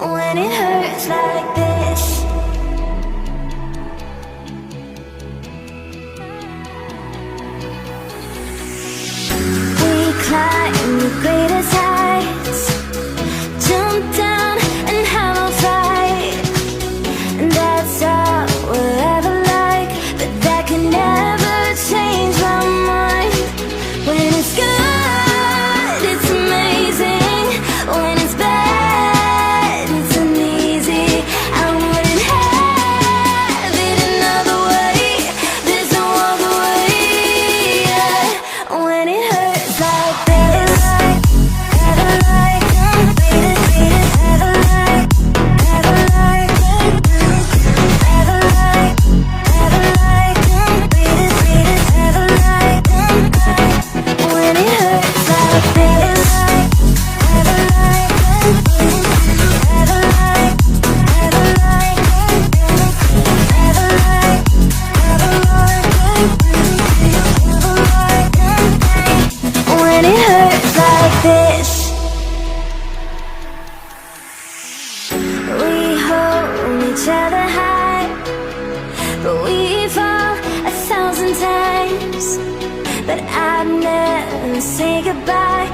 When it hurts like this, we climb the greatest heights, jump down and have a fight. And that's all we'll ever like, but that can never change my mind. When it's good, it's amazing. When it's bad, it's uneasy. I wouldn't have it another way. There's no other way. When it hurts like this, ever like, ever like, ever like, ever like, ever like, ever like. When it hurts like this, ever like, ever like, ever like, ever like, ever like. When it hurts like this, we hold each other high, but we fall 1,000 times. But I'd never say goodbye.